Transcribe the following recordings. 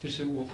So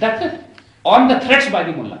that's it, on the threats by the mullah।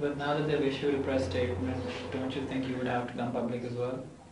But now that they've issued a press statement, don't you think you would have to come public as well?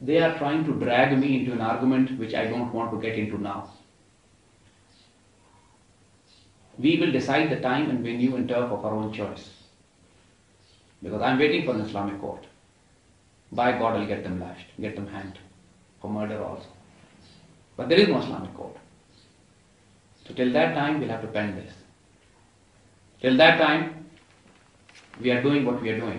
they are trying to drag me into an argument which I don't want to get into now. We will decide the time and venue and turf of our own choice. Because I'm waiting for an Islamic court. By God, I'll get them lashed, get them hanged for murder also. But there is no Islamic court. So till that time, we'll have to pen this. Till that time, we are doing what we are doing.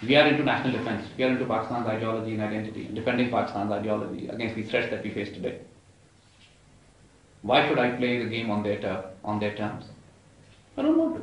We are into national defense. We are into Pakistan's ideology and identity, defending Pakistan's ideology against the threats that we face today. Why should I play the game on their terms? I don't want to.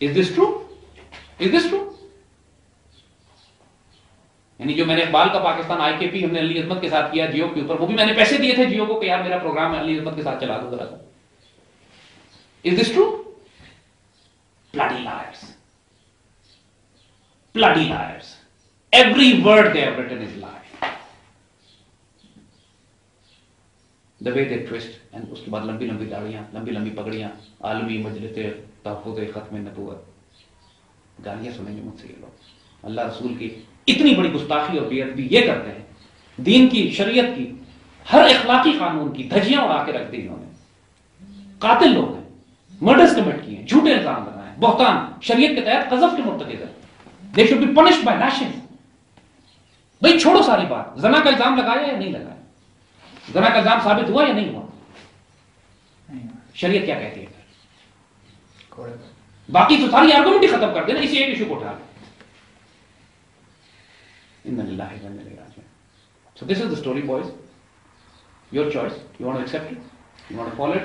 Is this true? Is this true? یعنی جو میں نے اقبال کا Pakistan IKP ہم نے علی عظمت کے ساتھ کیا جیو کے اوپر, وہ بھی میں نے پیسے دیے تھے جیو کو کہ یار میرا پروگرام علی عظمت کے ساتھ چلا دو ذرا سا. Is this true? Bloody liars. Bloody liars. Every word they have written is lie. The way they twist, and اس کے بعد لمبی لمبی داڑیاں, لمبی لمبی پگڑیاں, عالمی مجلس تحفظ ختم نبوت, گالیاں سنیں گے مجھ سے یہ لوگ. اللہ رسول کی اتنی بڑی گستاخی اور بے ادبی یہ کرتے ہیں, دین کی, شریعت کی, ہر اخلاقی قانون کی دھجیاں اڑا کے رکھ دی انہوں نے. قاتل لوگ ہیں, مرڈرز کمٹ کیے ہیں, جھوٹے الزام لگائے, بہتان, شریعت کے تحت قذف کے مرتکب ہیں. They should be punished by lashing. بھئی چھوڑو ساری بات, زنا کا الزام لگایا یا نہیں لگایا, زنا کا الزام ثابت ہوا یا نہیں ہوا, شریعت کیا کہتی ہے؟ باقی تو ساری آرگومنٹ ہی ختم کر دینا, اسی ایک ایشو کو اٹھا لیں. اِنَّ لِلَّهِ وَإِنَّا إِلَيْهِ رَاجِعُونَ. So this is the story, boys. Your choice. You want to accept it? You want to follow it?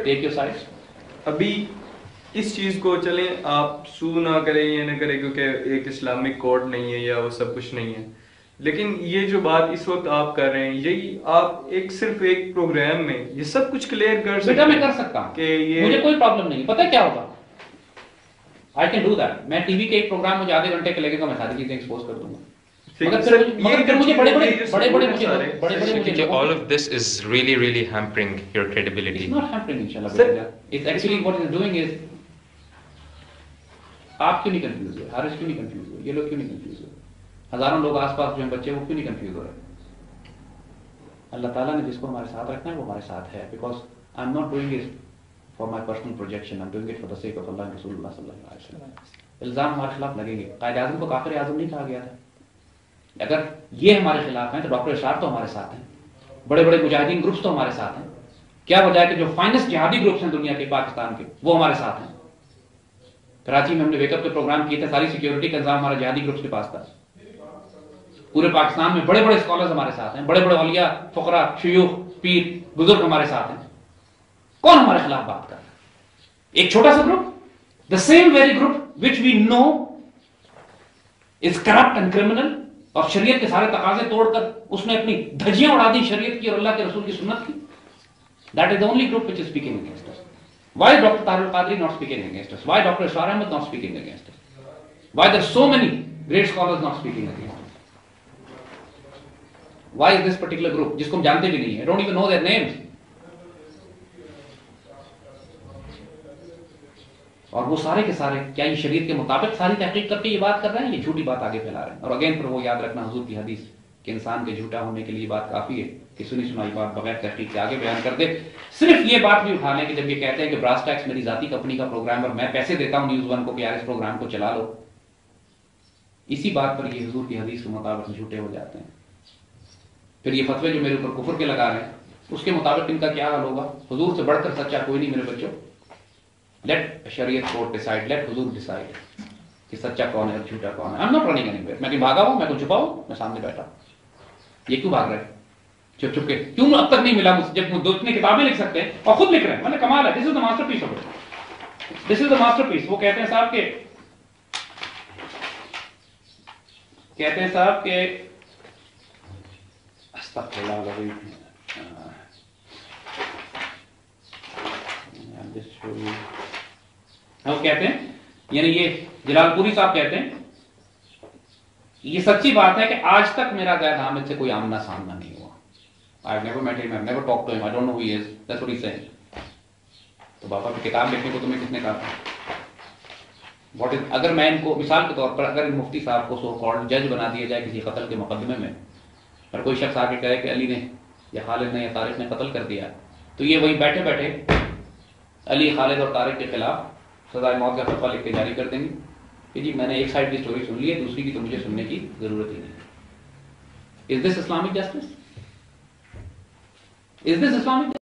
Take your sides. ابھی اس چیز کو چلیں آپ سو نہ کریں یا نہ کریں کیونکہ ایک اسلامک کوڈ نہیں ہے یا وہ سب کچھ نہیں ہے, لیکن یہ جو بات اس وقت آپ کر رہے ہیں یہی آپ ایک صرف ایک پروگرام میں یہ سب کچھ کلیئر کر سکتے ہیں. بیٹا میں کر سکتا ہوں, کہ یہ مجھے کوئی پرابلم نہیں. پتہ کیا ہوگا, I can do that. میں ٹی وی کے ایک پروگرام مجھے آدھے گھنٹے کے لگے گا, میں ساری چیزیں ایکسپوز کر دوں گا. All of this is really hampering your credibility. It's not hampering, inshallah. It's actually what it's doing is, آپ کیوں نہیں کنفیوز ہوئے, حارث کیوں نہیں کنفیوز ہوئے, یہ لوگ کیوں نہیں کنفیوز ہوئے, ہزاروں لوگ آس پاس جو ہیں بچے وہ کیوں نہیں کنفیوز ہو رہے؟ اللہ تعالیٰ نے جس کو ہمارے ساتھ رکھنا ہے وہ ہمارے ساتھ ہے. Because I am not doing it for my personal projection, I am doing it for the sake of اللہ رسول اللہ صلی اللہ علیہ وسلم. الزام ہمارے خلاف لگیں گے. قائد اعظم کو کافر اعظم نہیں کہا گیا تھا. اگر یہ ہمارے خلاف ہیں تو ڈاکٹر اشار تو ہمارے ساتھ ہیں, بڑے بڑے مجاہدین گروپس تو ہمارے ساتھ ہیں. کیا وجہ ہے کہ جو فائنسٹ جہادی گروپس ہیں دنیا کے, پاکستان کے, وہ ہمارے ساتھ ہیں. کراچی میں ہم نے ویک اپ کے پروگرام کیے تھے, ساری سیکیورٹی کا انتظام ہمارا جہادی گروپس کے پاس تھا. پورے پاکستان میں بڑے بڑے اسکالرز ہمارے ساتھ ہیں, بڑے بڑے اولیاء, فقراء, شیوخ, پیر, بزرگ ہمارے ساتھ ہیں. کون ہمارے خلاف بات کر رہا ہے؟ ایک چھوٹا سا group, the same very group which we know is corrupt and criminal, اور شریعت کے سارے تقاضے توڑ کر اس نے اپنی دھجیاں اڑا دی شریعت کی اور اللہ کے رسول کی سنت کی. That is the only group which is speaking against us. Why is Dr. Tahir al-Qadri not speaking against us? Why Dr. Ishar Ahmed not speaking against us? Why there are so many great scholars not speaking against us? Why is this particular group, جس کو ہم جانتے بھی نہیں ہیں, don't even know their names, اور وہ سارے کے سارے کیا یہ شریعت کے مطابق ساری تحقیق کر کے یہ بات کر رہے ہیں, یہ جھوٹی بات آگے پھیلا رہے ہیں. اور اگین پھر وہ یاد رکھنا حضور کی حدیث کہ انسان کے جھوٹا ہونے کے لیے بات کافی ہے کہ سنی سنائی بات بغیر تحقیق کے آگے بیان کر دے. صرف یہ بات بھی اٹھا لیں کہ جب یہ کہتے ہیں کہ براس ٹیکس میری ذاتی کمپنی کا پروگرام اور میں پیسے دیتا ہوں نیوز ون کو کہ یار اس پروگرام کو چلا لو, اسی بات پر یہ حضور کی حدیث کے مطابق جھوٹے ہو جاتے ہیں. پھر یہ فتوے جو میرے اوپر کفر کے لگا رہے ہیں اس کے مطابق ان کا کیا حال ہوگا؟ حضور سے بڑھ کر سچا کوئی نہیں میرے بچوں. لیٹ شریعت کورٹ ڈیسائیڈ, لیٹ حضور ڈیسائیڈ کہ سچا کون ہے اور جھوٹا کون ہے. آئی am not running any where. میں کہیں بھاگا ہوں, میں کہیں چھپا ہوں, میں سامنے بیٹھا. یہ کیوں بھاگ رہے ہیں چھپ چھپ کے؟ کیوں اب تک نہیں ملا مجھے؟ جب دو اتنی کتابیں لکھ سکتے ہیں اور خود لکھ رہے ہیں, میں نے کمال ہے. This is the masterpiece of it, this is the masterpiece. وہ کہتے ہیں صاحب کہ استغفر اللہ العظیم, وہ کہتے ہیں, یعنی یہ جلال پوری صاحب کہتے ہیں یہ سچی بات ہے کہ آج تک میرا زید حامد سے کوئی آمنا سامنا نہیں ہوا. I've never met him, I've never talked to him, I don't know who he is. That's what he's saying. تو بابا کی کتاب لکھنے کو تمہیں کس نے کہا تھا؟ اگر میں ان کو مثال کے طور پر اگر ان مفتی صاحب کو سو کالڈ جج بنا دیا جائے کسی قتل کے مقدمے میں, اور کوئی شخص آگے کہے کہ علی نے یا خالد نے یا طارق نے قتل کر دیا, تو یہ وہی بیٹھے بیٹھے علی, خالد اور طارق کے خلاف سزائے موت کا فتویٰ لکھ کے جاری کر دیں گے کہ جی میں نے ایک سائڈ کی سٹوری سن لی ہے, دوسری کی تو مجھے سننے کی ضرورت ہی نہیں. Is this Islamic justice? Is this Islamic justice?